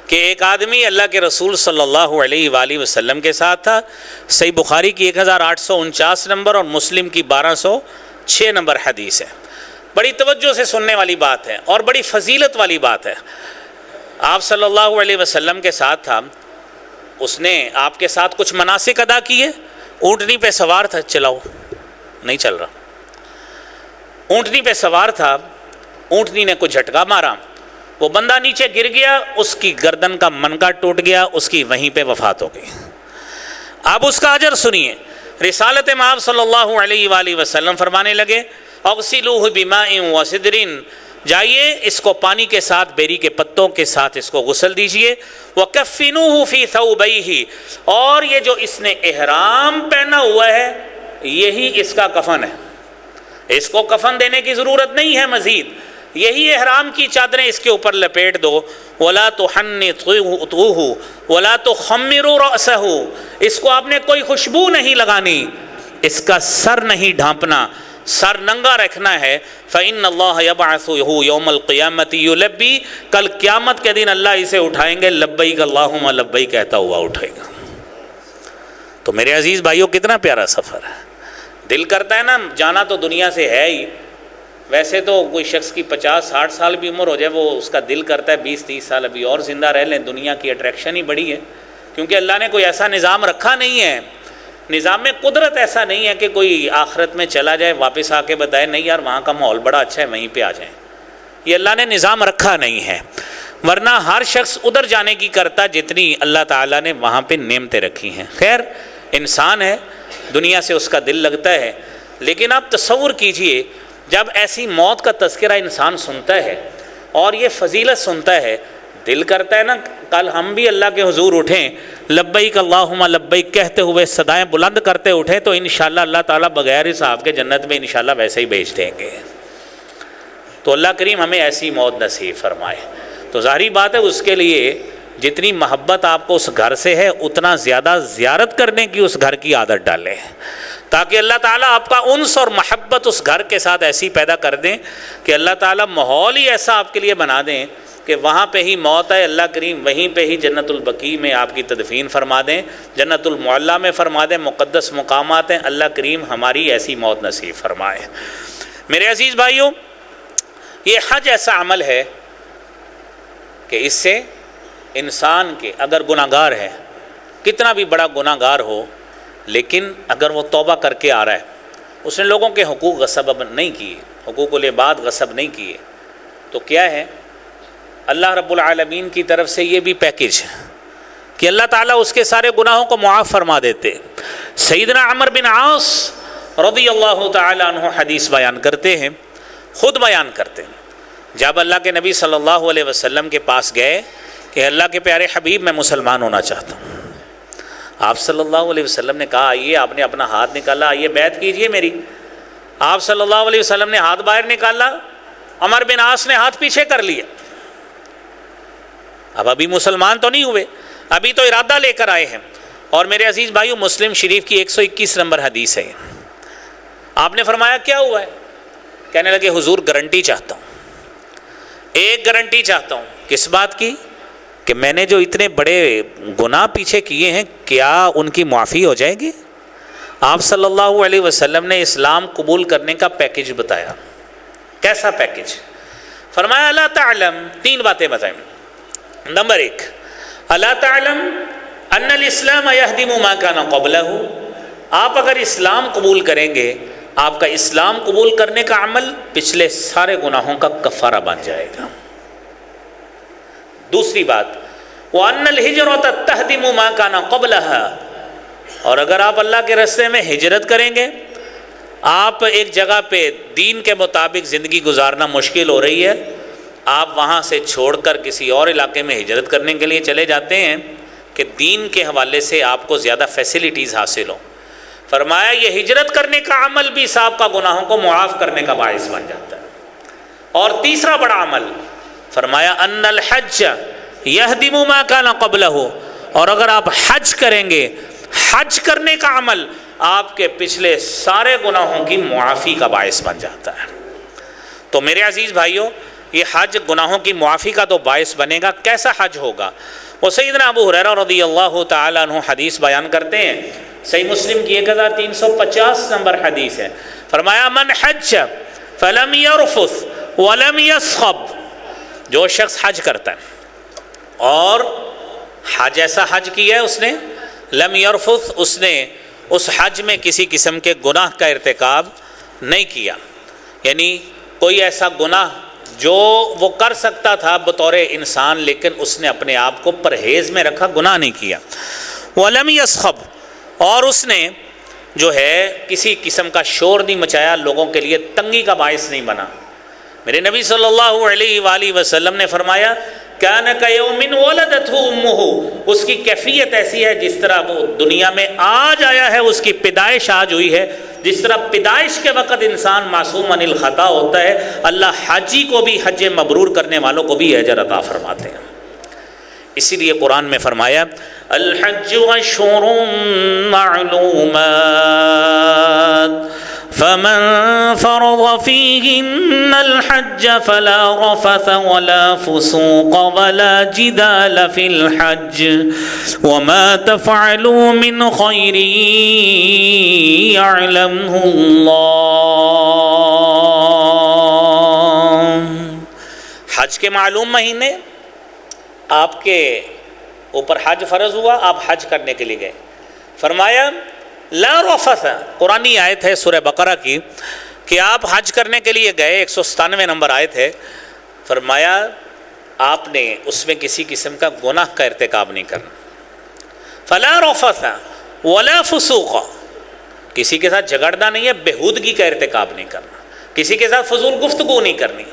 کہ ایک آدمی اللہ کے رسول صلی اللہ علیہ وآلہ وسلم کے ساتھ تھا۔ صحیح بخاری کی 1849 نمبر اور مسلم کی 1206 نمبر حدیث ہے۔ بڑی توجہ سے سننے والی بات ہے اور بڑی فضیلت والی بات ہے۔ آپ صلی اللہ علیہ وسلم کے ساتھ تھا، اس نے آپ کے ساتھ کچھ مناسک ادا کیے، اونٹنی پہ سوار تھا، چلاؤ نہیں چل رہا، اونٹنی پہ سوار تھا، اونٹنی نے کچھ جھٹکا مارا، وہ بندہ نیچے گر گیا، اس کی گردن کا منکا ٹوٹ گیا، اس کی وہیں پہ وفات ہو گئی۔ اب اس کا اجر سنیے، رسالت مآب صلی اللہ علیہ وآلہ وسلم فرمانے لگے اغسلوہ بماء وسدر، جائیے اس کو پانی کے ساتھ، بیری کے پتوں کے ساتھ اس کو غسل دیجئے، وکفنوہ فی ثوبیہ، اور یہ جو اس نے احرام پہنا ہوا ہے یہی اس کا کفن ہے، اس کو کفن دینے کی ضرورت نہیں ہے مزید، یہی احرام کی چادریں اس کے اوپر لپیٹ دو، ولا تحنطوہ ولا تخمروا رأسہ، اس کو آپ نے کوئی خوشبو نہیں لگانی، اس کا سر نہیں ڈھانپنا، سر ننگا رکھنا ہے۔ فإن اللہ یبعثہ یوم القیامۃ یلبی، کل قیامت کے دن اللہ اسے اٹھائیں گے لبیک اللہم لبیک کہتا ہوا اٹھائے گا۔ تو میرے عزیز بھائیوں، کتنا پیارا سفر ہے، دل کرتا ہے نا جانا تو دنیا سے ہے ہی، ویسے تو کوئی شخص کی 50-60 سال بھی عمر ہو جائے وہ اس کا دل کرتا ہے 20-30 سال ابھی اور زندہ رہ لیں، دنیا کی اٹریکشن ہی بڑی ہے، کیونکہ اللہ نے کوئی ایسا نظام رکھا نہیں ہے، نظام میں قدرت ایسا نہیں ہے کہ کوئی آخرت میں چلا جائے واپس آ کے بتائے نہیں یار وہاں کا ماحول بڑا اچھا ہے وہیں پہ آ جائیں، یہ اللہ نے نظام رکھا نہیں ہے، ورنہ ہر شخص ادھر جانے کی کرتا جتنی اللہ تعالیٰ نے وہاں پہ نعمتیں رکھی ہیں۔ خیر، انسان ہے، دنیا سے اس کا دل لگتا ہے، لیکن آپ تصور کیجئے جب ایسی موت کا تذکرہ انسان سنتا ہے اور یہ فضیلت سنتا ہے، دل کرتا ہے نا کل ہم بھی اللہ کے حضور اٹھیں، لبیک اللہم لبیک کہتے ہوئے صدائیں بلند کرتے اٹھیں تو انشاءاللہ اللہ تعالیٰ بغیر حساب کے جنت میں انشاءاللہ ویسے ہی بھیج دیں گے۔ تو اللہ کریم ہمیں ایسی موت نصیب فرمائے۔ تو ظاہری بات ہے اس کے لیے جتنی محبت آپ کو اس گھر سے ہے اتنا زیادہ زیارت کرنے کی اس گھر کی عادت ڈالیں، تاکہ اللہ تعالیٰ آپ کا انس اور محبت اس گھر کے ساتھ ایسی پیدا کر دیں کہ اللہ تعالیٰ ماحول ہی ایسا آپ کے لیے بنا دیں کہ وہاں پہ ہی موت ہے، اللہ کریم وہیں پہ ہی جنت البقیع میں آپ کی تدفین فرما دیں، جنت المعلیٰ میں فرما دیں، مقدس مقامات ہیں، اللہ کریم ہماری ایسی موت نصیب فرمائے۔ میرے عزیز بھائیوں، یہ حج ایسا عمل ہے کہ اس سے انسان کے اگر گناہ گار ہے، کتنا بھی بڑا گناہ گار ہو، لیکن اگر وہ توبہ کر کے آ رہا ہے، اس نے لوگوں کے حقوق غصب نہیں کیے، حقوق العباد غصب نہیں کیے، تو کیا ہے اللہ رب العالمین کی طرف سے یہ بھی پیکج ہے کہ اللہ تعالیٰ اس کے سارے گناہوں کو معاف فرما دیتے۔ سیدنا عمر بن عاص رضی اللہ تعالیٰ عنہ حدیث بیان کرتے ہیں، خود بیان کرتے ہیں، جب اللہ کے نبی صلی اللہ علیہ وسلم کے پاس گئے کہ اللہ کے پیارے حبیب میں مسلمان ہونا چاہتا ہوں، آپ صلی اللہ علیہ وسلم نے کہا آئیے، آپ نے اپنا ہاتھ نکالا، آئیے بیعت کیجئے میری۔ آپ صلی اللہ علیہ وسلم نے ہاتھ باہر نکالا، عمر بن عاص نے ہاتھ پیچھے کر لیا، اب ابھی مسلمان تو نہیں ہوئے، ابھی تو ارادہ لے کر آئے ہیں. اور میرے عزیز بھائیو مسلم شریف کی 121 نمبر حدیث ہے. آپ نے فرمایا کیا ہوا ہے؟ کہنے لگے حضور گارنٹی چاہتا ہوں, ایک گارنٹی چاہتا ہوں. کس بات کی؟ کہ میں نے جو اتنے بڑے گناہ پیچھے کیے ہیں کیا ان کی معافی ہو جائے گی؟ آپ صلی اللہ علیہ وسلم نے اسلام قبول کرنے کا پیکج بتایا. کیسا پیکج؟ فرمایا اللہ تعلم, 3 باتیں بتائیں. نمبر 1, اللہ تعلم ان الاسلام یہدم ما کان قبلہ. آپ اگر اسلام قبول کریں گے, آپ کا اسلام قبول کرنے کا عمل پچھلے سارے گناہوں کا کفارہ بن جائے گا. دوسری بات, وَأَنَّ الْهِجْرَةَ تَهْدِمُ مَا كَانَ قَبْلَهَا. اور اگر آپ اللہ کے راستے میں ہجرت کریں گے, آپ ایک جگہ پہ دین کے مطابق زندگی گزارنا مشکل ہو رہی ہے, آپ وہاں سے چھوڑ کر کسی اور علاقے میں ہجرت کرنے کے لیے چلے جاتے ہیں کہ دین کے حوالے سے آپ کو زیادہ فیسلٹیز حاصل ہوں. فرمایا یہ ہجرت کرنے کا عمل بھی صاحب کا گناہوں کو معاف کرنے کا باعث بن جاتا ہے. اور تیسرا بڑا عمل فرمایا ان الحج یہدم ما کان قبلہ. اور اگر آپ حج کریں گے, حج کرنے کا عمل آپ کے پچھلے سارے گناہوں کی معافی کا باعث بن جاتا ہے. تو میرے عزیز بھائیوں, یہ حج گناہوں کی معافی کا تو باعث بنے گا. کیسا حج ہوگا؟ وہ سیدنا ابو ہریرہ رضی اللہ تعالیٰ عنہ حدیث بیان کرتے ہیں, صحیح مسلم کی 1350 نمبر حدیث ہے. فرمایا من حج فلم یرفث ولم یصخب. جو شخص حج کرتا ہے اور حج ایسا حج کیا ہے اس نے, لم یرفث, اس نے اس حج میں کسی قسم کے گناہ کا ارتکاب نہیں کیا, یعنی کوئی ایسا گناہ جو وہ کر سکتا تھا بطور انسان لیکن اس نے اپنے آپ کو پرہیز میں رکھا, گناہ نہیں کیا. ولم یصخب, اور اس نے جو ہے کسی قسم کا شور نہیں مچایا, لوگوں کے لیے تنگی کا باعث نہیں بنا. میرے نبی صلی اللہ علیہ وآلہ وسلم نے فرمایا کان کیوم ولدتہ امہ. اس کی کیفیت ایسی ہے جس طرح وہ دنیا میں آج آیا ہے, اس کی پیدائش آج ہوئی ہے. جس طرح پیدائش کے وقت انسان معصوم عن الخطا ہوتا ہے, اللہ حاجی کو بھی, حج مبرور کرنے والوں کو بھی اجر عطا فرماتے ہیں. اسی لیے قرآن میں فرمایا الحج اشہر معلومات فمن فرض فيهن الحج فلا رفث ولا فسوق ولا جدال في الحج وما تفعلوا من خير يعلمه الله. حج کے معلوم مہینے, آپ کے اوپر حج فرض ہوا, آپ حج کرنے کے لیے گئے. فرمایا لا رفث, قرآنی آیت ہے سورہ بقرہ کی کہ آپ حج کرنے کے لیے گئے, 197 نمبر آیت ہے. فرمایا آپ نے اس میں کسی قسم کا گناہ کا ارتکاب نہیں کرنا. فلا رفث ولا فسوق, کسی کے ساتھ جھگڑنا نہیں ہے, بےہودگی کا ارتکاب نہیں کرنا, کسی کے ساتھ فضول گفتگو نہیں کرنی,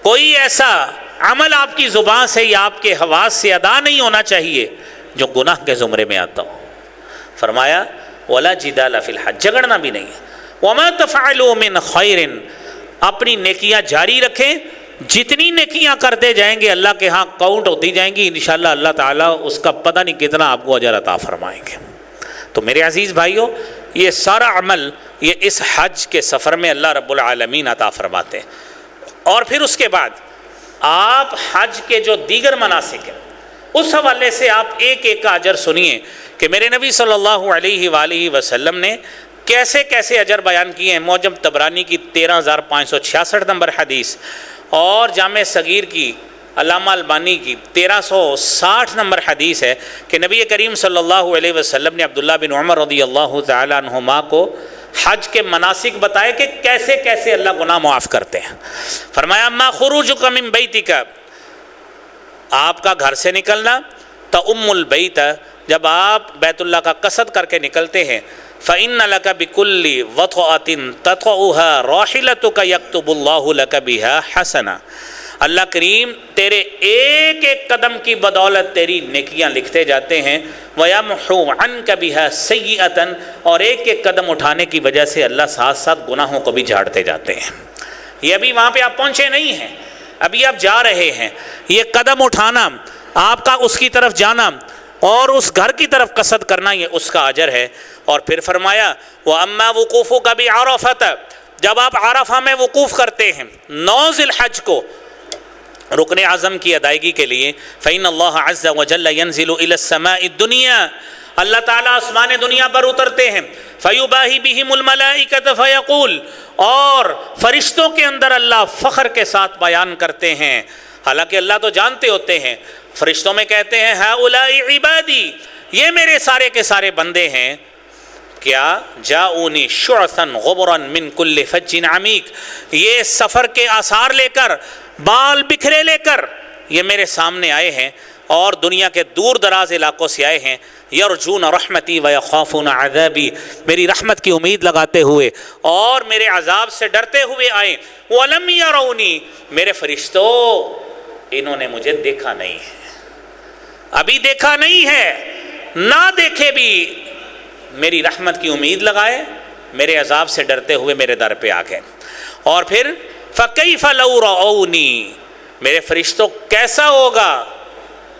کوئی ایسا عمل آپ کی زبان سے یا آپ کے حواس سے ادا نہیں ہونا چاہیے جو گناہ کے زمرے میں آتا ہو. فرمایا ولا جدال فی الحج, جھگڑنا بھی نہیں ہے. وما تفعلوا من خیر, اپنی نیکیاں جاری رکھیں, جتنی نیکیاں کرتے جائیں گے اللہ کے ہاں کاؤنٹ ہوتی جائیں گی, انشاءاللہ اللہ تعالیٰ اس کا پتہ نہیں کتنا آپ کو اجر عطا فرمائیں گے. تو میرے عزیز بھائیوں, یہ سارا عمل یہ اس حج کے سفر میں اللہ رب العالمین عطا فرماتے ہیں. اور پھر اس کے بعد آپ حج کے جو دیگر مناسک ہیں اس حوالے سے آپ ایک ایک کا اجر سنیے کہ میرے نبی صلی اللہ علیہ وآلہ وسلم نے کیسے کیسے اجر بیان کیے ہیں. معجم طبرانی کی 13566 نمبر حدیث اور جامع صغیر کی علامہ البانی کی 1360 نمبر حدیث ہے کہ نبی کریم صلی اللہ علیہ وسلم نے عبداللہ بن عمر رضی اللہ تعالیٰ عنہما کو حج کے مناسک بتائے کہ کیسے کیسے اللہ گناہ معاف کرتے ہیں. فرمایا اما خروجک من بیتک, آپ کا گھر سے نکلنا, تؤم البیت, جب آپ بیت اللہ کا قصد کر کے نکلتے ہیں, فإن لک بکل وطأۃ تطأها راحلتک یکتب اللہ لک بها حسنہ, اللہ کریم تیرے ایک ایک قدم کی بدولت تیری نیکیاں لکھتے جاتے ہیں. وَيَمْحُو عَنْكَ بِهَا سَيِّئَةً, اور ایک ایک قدم اٹھانے کی وجہ سے اللہ ساتھ ساتھ گناہوں کو بھی جھاڑتے جاتے ہیں. یہ ابھی وہاں پہ آپ پہنچے نہیں ہیں, ابھی آپ جا رہے ہیں. یہ قدم اٹھانا, آپ کا اس کی طرف جانا, اور اس گھر کی طرف قصد کرنا یہ اس کا اجر ہے۔ اور پھر فرمایا وَأَمَّا وُقُوفُكَ بِعَرَفَةَ، جب آپ عرفہ میں وقوف کرتے ہیں 9 ذی الحج کو رکن اعظم کی ادائیگی کے لیے، فَإِنَّ اللَّهَ عَزَّ وَجَلَّ يَنزِلُ إِلَى السَّمَاءِ الدُّنْيَا، اللہ تعالیٰ آسمان دنیا پر اترتے ہیں، فَيُبَاهِي بِهِمُ الْمَلَائِكَةَ فَيَقُولُ، اور فرشتوں کے اندر اللہ فخر کے ساتھ بیان کرتے ہیں، حالانکہ اللہ تو جانتے ہوتے ہیں، فرشتوں میں کہتے ہیں هَؤُلَاءِ عِبَادِي، یہ میرے سارے کے سارے بندے ہیں، کیا جاؤنی شعثاً غبراً من کل فج عمیق، یہ سفر کے آثار لے کر، بال بکھرے لے کر یہ میرے سامنے آئے ہیں، اور دنیا کے دور دراز علاقوں سے آئے ہیں، یرجون رحمتی ویخافون عذابی، میری رحمت کی امید لگاتے ہوئے اور میرے عذاب سے ڈرتے ہوئے آئے، وَلَمْ يَرَوْنِي، میرے فرشتوں انہوں نے مجھے دیکھا نہیں ہے، ابھی دیکھا نہیں ہے، نہ دیکھے بھی میری رحمت کی امید لگائے، میرے عذاب سے ڈرتے ہوئے میرے در پہ آ گئے۔ اور پھر فَكَيْفَ لَوْ رَأَوْنِي، میرے فرشتوں کیسا ہوگا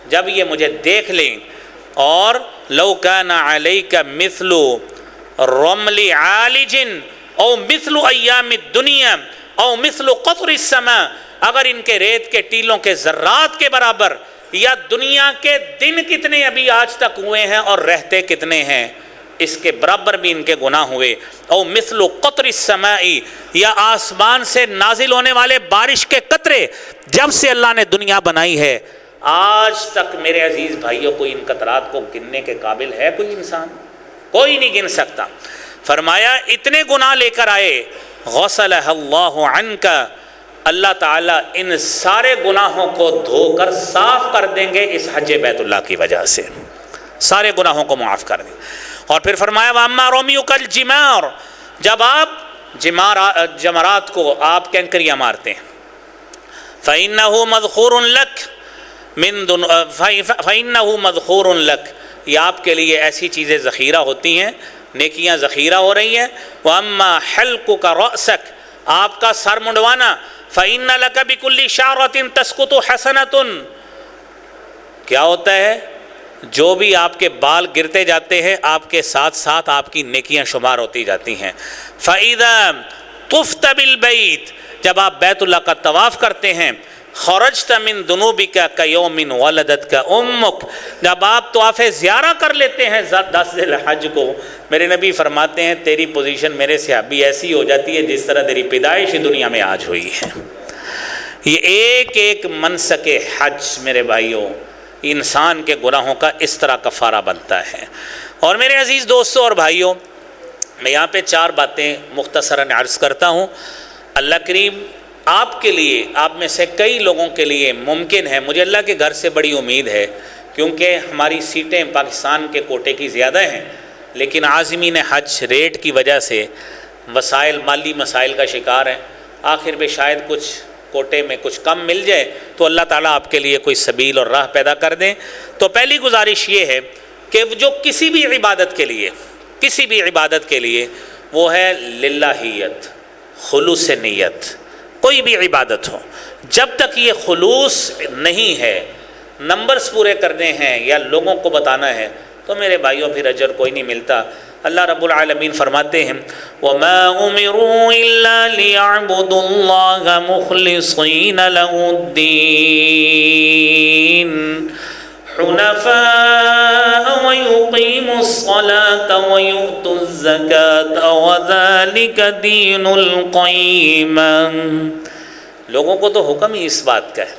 جب یہ مجھے دیکھ لیں، اور لَوْ كَانَ عَلَيْكَ مِثْلُ رَمْلِ عَالِجٍ او مثل ایام الدنیا او مثل قطر السماء، اگر ان کے ریت کے ٹیلوں کے ذرات کے برابر، یا دنیا کے دن کتنے ابھی آج تک ہوئے ہیں اور رہتے کتنے ہیں اس کے برابر بھی ان کے گناہ ہوئے، او مثل قطر السماء، یا آسمان سے نازل ہونے والے بارش کے قطرے، جب سے اللہ نے دنیا بنائی ہے آج تک میرے عزیز بھائیوں کوئی ان قطرات کو گننے کے قابل ہے کوئی انسان؟ کوئی نہیں گن سکتا۔ فرمایا اتنے گناہ لے کر آئے، غسلہ اللہ عنک، اللہ تعالیٰ ان سارے گناہوں کو دھو کر صاف کر دیں گے اس حج بیت اللہ کی وجہ سے، سارے گناہوں کو معاف کر دیں۔ اور پھر فرمایا وَأَمَّا رَمْيُكَ الْجِمَارَ، جب آپ جمرات کو آپ کینکریاں مارتے ہیں، فَإِنَّهُ مَذْخُورٌ لَكَ فَإِنَّهُ مَذْخُورٌ لَكَ، یہ آپ کے لیے ایسی چیزیں ذخیرہ ہوتی ہیں، نیکیاں ذخیرہ ہو رہی ہیں۔ وَأَمَّا حَلْقُكَ رَأْسَكَ، آپ کا سر منڈوانا، فَإِنَّ لَكَ بِكُلِّ شَعْرَةٍ تَسْقُطُ حَسَنَةٌ، کیا ہوتا ہے جو بھی آپ کے بال گرتے جاتے ہیں آپ کے ساتھ ساتھ آپ کی نیکیاں شمار ہوتی جاتی ہیں۔ فَإِذَا طُفْتَ بِالْبَيْتِ، جب آپ بیت اللہ کا طواف کرتے ہیں، خرجت من ذنوبك كيوم ولدتك امك، جب آپ طواف زیارہ کر لیتے ہیں 10 ذی الحج کو، میرے نبی فرماتے ہیں تیری پوزیشن میرے سے ابھی ایسی ہو جاتی ہے جس طرح تیری پیدائش دنیا میں آج ہوئی ہے۔ یہ ایک ایک منسک حج میرے بھائیوں انسان کے گناہوں کا اس طرح کفارہ بنتا ہے۔ اور میرے عزیز دوستوں اور بھائیوں، میں یہاں پہ 4 باتیں مختصراً عرض کرتا ہوں۔ اللہ کریم آپ کے لیے، آپ میں سے کئی لوگوں کے لیے ممکن ہے، مجھے اللہ کے گھر سے بڑی امید ہے، کیونکہ ہماری سیٹیں پاکستان کے کوٹے کی زیادہ ہیں، لیکن عازمین حج ریٹ کی وجہ سے وسائل، مالی مسائل کا شکار ہیں، آخر میں شاید کچھ کوٹے میں کچھ کم مل جائے تو اللہ تعالیٰ آپ کے لیے کوئی سبیل اور راہ پیدا کر دیں۔ تو پہلی گزارش یہ ہے کہ جو کسی بھی عبادت کے لیے وہ ہے للہیت، خلوص نیت، کوئی بھی عبادت ہو، جب تک یہ خلوص نہیں ہے، نمبرز پورے کرنے ہیں یا لوگوں کو بتانا ہے، تو میرے بھائیوں پھر اجر کوئی نہیں ملتا۔ اللہ رب العالمین فرماتے ہیں وَمَا أُمِرُوا إِلَّا لِيَعْبُدُوا اللَّهَ مُخْلِصِينَ لَهُ الدِّينَ حُنَفَاءَ وَيُقِيمُوا الصَّلَاةَ وَيُؤْتُوا الزَّكَاةَ وَذَلِكَ دِينُ الْقَيِّمَةِ، لوگوں کو تو حکم ہی اس بات کا ہے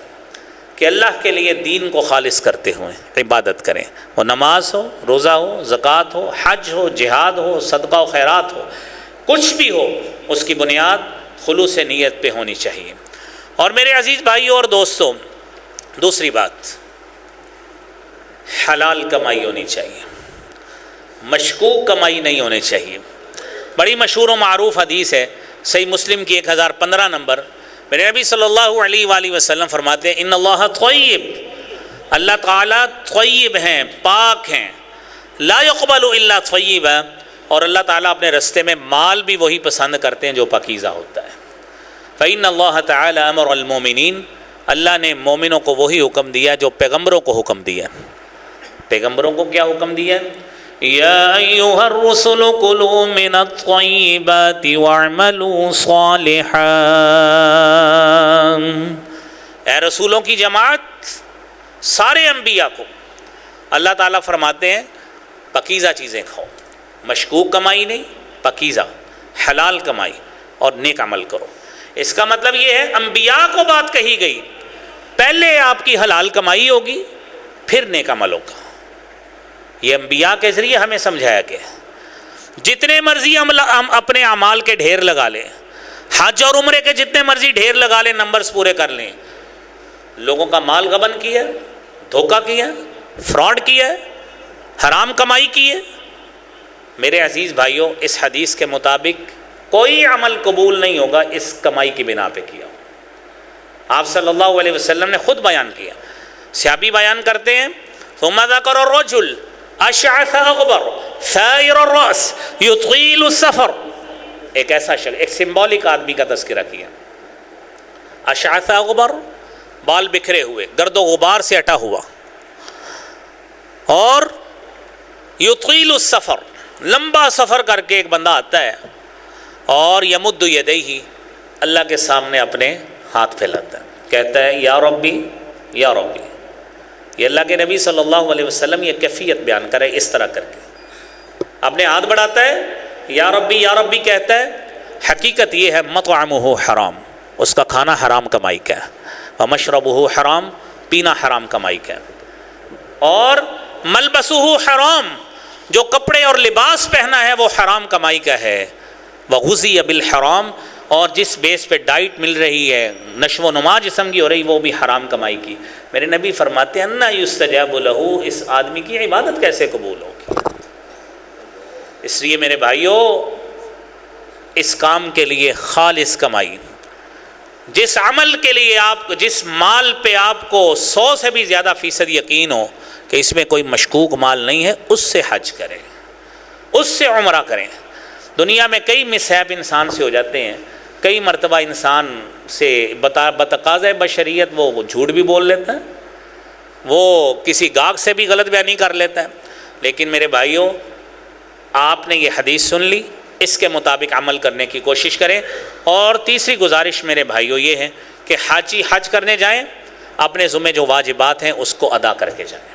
کہ اللہ کے لیے دین کو خالص کرتے ہوئے عبادت کریں، وہ نماز ہو، روزہ ہو، زکوٰۃ ہو، حج ہو، جہاد ہو، صدقہ و خیرات ہو، کچھ بھی ہو، اس کی بنیاد خلوص نیت پہ ہونی چاہیے۔ اور میرے عزیز بھائیوں اور دوستوں، دوسری بات، حلال کمائی ہونی چاہیے، مشکوک کمائی نہیں ہونی چاہیے۔ بڑی مشہور و معروف حدیث ہے، صحیح مسلم کی 1015 نمبر، میرے نبی صلی اللہ علیہ وآلہ وسلم فرماتے ہیں ان اللہ طیب، اللہ تعالیٰ طیب ہیں، پاک ہیں، لا يقبل الا طیبا، اور اللہ تعالیٰ اپنے رستے میں مال بھی وہی پسند کرتے ہیں جو پاکیزہ ہوتا ہے۔ فإن اللہ تعالیٰ امر المومنین، اللہ نے مومنوں کو وہی حکم دیا جو پیغمبروں کو حکم دیا۔ پیغمبروں کو کیا حکم دیا ہے؟ یا ایھا الرسل کلوا من الطیبات واعملوا صالحا۔ اے رسولوں کی جماعت، سارے انبیاء کو اللہ تعالیٰ فرماتے ہیں پاکیزہ چیزیں کھاؤ، مشکوک کمائی نہیں، پاکیزہ حلال کمائی اور نیک عمل کرو۔ اس کا مطلب یہ ہے انبیاء کو بات کہی گئی، پہلے آپ کی حلال کمائی ہوگی پھر نیک عمل ہوگا۔ یہ انبیاء کے ذریعے ہمیں سمجھایا گیا۔ جتنے مرضی اپنے اعمال کے ڈھیر لگا لیں، حج اور عمرے کے جتنے مرضی ڈھیر لگا لیں، نمبرز پورے کر لیں، لوگوں کا مال غبن کیا، دھوکہ کیا، فراڈ کیا، حرام کمائی کی ہے، میرے عزیز بھائیوں، اس حدیث کے مطابق کوئی عمل قبول نہیں ہوگا اس کمائی کی بنا پہ کیا۔ آپ صلی اللہ علیہ وسلم نے خود بیان کیا، صحابی بیان کرتے ہیں ثم ذکر الرجل اشعث اغبر ثائر الراس یطیل السفر، ایک ایسا شخص، ایک سمبولک آدمی کا تذکرہ کیا، اشعث اغبر، بال بکھرے ہوئے، گرد و غبار سے اٹا ہوا، اور یطیل السفر، لمبا سفر کر کے ایک بندہ آتا ہے اور یمد یدیہ، اللہ کے سامنے اپنے ہاتھ پھیلاتا ہے، کہتا ہے یا ربی یا ربی۔ یہ اللہ کے نبی صلی اللہ علیہ وسلم یہ کیفیت بیان کرے اس طرح کر کے، اپنے ہاتھ بڑھاتا ہے، یا ربی کہتا ہے۔ حقیقت یہ ہے مطعمہ حرام، اس کا کھانا حرام کمائی کا ہے، ومشربہ حرام، پینا حرام کمائی کا ہے، اور ملبسہ حرام، جو کپڑے اور لباس پہنا ہے وہ حرام کمائی کا ہے، وغذی بالحرام، اور جس بیس پہ ڈائٹ مل رہی ہے، نشو و نما جسم کی ہو رہی، وہ بھی حرام کمائی کی۔ میرے نبی فرماتے ہیں انا یستجاب لہ، اس آدمی کی عبادت کیسے قبول ہوگی؟ اس لیے میرے بھائیوں، اس کام کے لیے خالص کمائی، جس عمل کے لیے آپ، جس مال پہ آپ کو 100 سے بھی زیادہ فیصد یقین ہو کہ اس میں کوئی مشکوک مال نہیں ہے، اس سے حج کریں، اس سے عمرہ کریں۔ دنیا میں کئی مصائب انسان سے ہو جاتے ہیں، کئی مرتبہ انسان سے بتقاضۂ بشریت وہ جھوٹ بھی بول لیتا ہے، وہ کسی گاہک سے بھی غلط بیانی کر لیتا ہے، لیکن میرے بھائیوں، آپ نے یہ حدیث سن لی، اس کے مطابق عمل کرنے کی کوشش کریں۔ اور تیسری گزارش میرے بھائیوں یہ ہے کہ حاجی حج کرنے جائیں، اپنے ذمہ جو واجبات ہیں اس کو ادا کر کے جائیں۔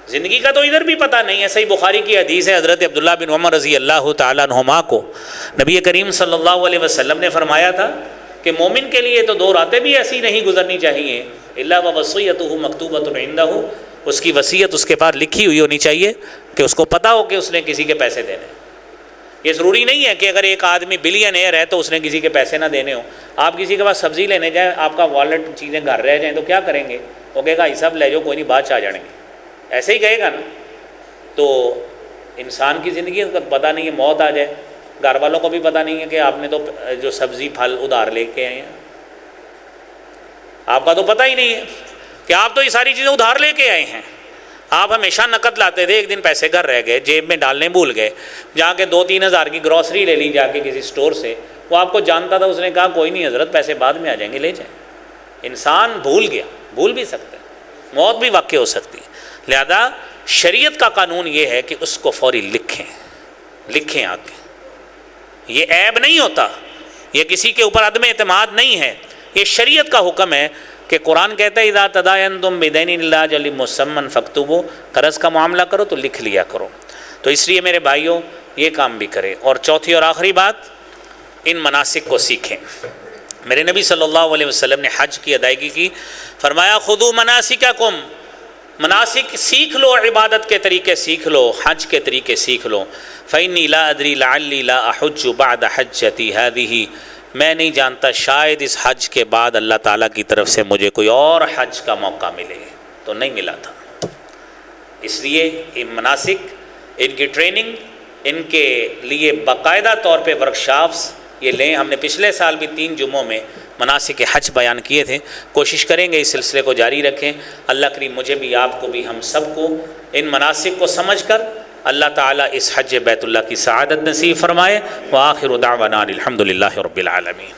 زندگی کا تو ادھر بھی پتہ نہیں ہے۔ صحیح بخاری کی حدیث ہے، حضرت عبداللہ بن عمر رضی اللہ تعالیٰ عنہما کو نبی کریم صلی اللہ علیہ وسلم نے فرمایا تھا کہ مومن کے لیے تو 2 راتیں بھی ایسی نہیں گزرنی چاہیے، الا ووصیتہ مکتوبۃ عندہ، اس کی وصیت اس کے پاس لکھی ہوئی ہونی چاہیے کہ اس کو پتہ ہو کہ اس نے کسی کے پیسے دینے۔ یہ ضروری نہیں ہے کہ اگر ایک آدمی بلینئر ہے تو اس نے کسی کے پیسے نہ دینے ہوں۔ آپ کسی کے پاس سبزی لینے جائیں، آپ کا والٹ چیزیں گھر رہ جائیں تو کیا کریں گے؟ وہ کہے گا حساب لے جاؤ، کوئی نہیں، بعد چ آ جائیں گے، ایسے ہی کہے گا نا۔ تو انسان کی زندگی کا پتہ نہیں ہے، موت آ جائے، گھر والوں کو بھی پتہ نہیں ہے کہ آپ نے تو جو سبزی پھل ادھار لے کے آئے ہیں، آپ کا تو پتہ ہی نہیں ہے کہ آپ تو یہ ساری چیزیں ادھار لے کے آئے ہیں۔ آپ ہمیشہ نقد لاتے تھے، ایک دن پیسے گھر رہ گئے، جیب میں ڈالنے بھول گئے، جا کے 2-3 ہزار کی گروسری لے لی جا کے کسی سٹور سے، وہ آپ کو جانتا تھا، اس نے کہا کوئی نہیں حضرت، پیسے بعد میں آ جائیں گے، لے جائیں۔ انسان بھول گیا، بھول بھی سکتا ہے، موت بھی واقع ہو سکتی ہے۔ لہذا شریعت کا قانون یہ ہے کہ اس کو فوری لکھیں آگے۔ یہ عیب نہیں ہوتا، یہ کسی کے اوپر عدم اعتماد نہیں ہے، یہ شریعت کا حکم ہے کہ قرآن کہتا ہے اذا تداینتم بدین الی اجل مسمى فاکتبوا، قرض کا معاملہ کرو تو لکھ لیا کرو۔ تو اس لیے میرے بھائیوں یہ کام بھی کریں۔ اور چوتھی اور آخری بات، ان مناسک کو سیکھیں۔ میرے نبی صلی اللہ علیہ وسلم نے حج کی ادائیگی کی، فرمایا خذوا مناسککم، مناسک سیکھ لو، عبادت کے طریقے سیکھ لو، حج کے طریقے سیکھ لو۔ فإنی لا ادری لعلی لا احج بعد حجتی هذه، میں نہیں جانتا شاید اس حج کے بعد اللہ تعالیٰ کی طرف سے مجھے کوئی اور حج کا موقع ملے، تو نہیں ملا تھا۔ اس لیے ان مناسک، ان کی ٹریننگ، ان کے لیے باقاعدہ طور پہ ورکشاپس یہ لیں۔ ہم نے پچھلے سال بھی 3 جمعوں میں مناسک حج بیان کیے تھے، کوشش کریں گے اس سلسلے کو جاری رکھیں۔ اللہ کریم مجھے بھی، آپ کو بھی، ہم سب کو ان مناسک کو سمجھ کر اللہ تعالیٰ اس حج بیت اللہ کی سعادت نصیب فرمائے۔ وآخر دعوانا الحمد للہ رب العالمین۔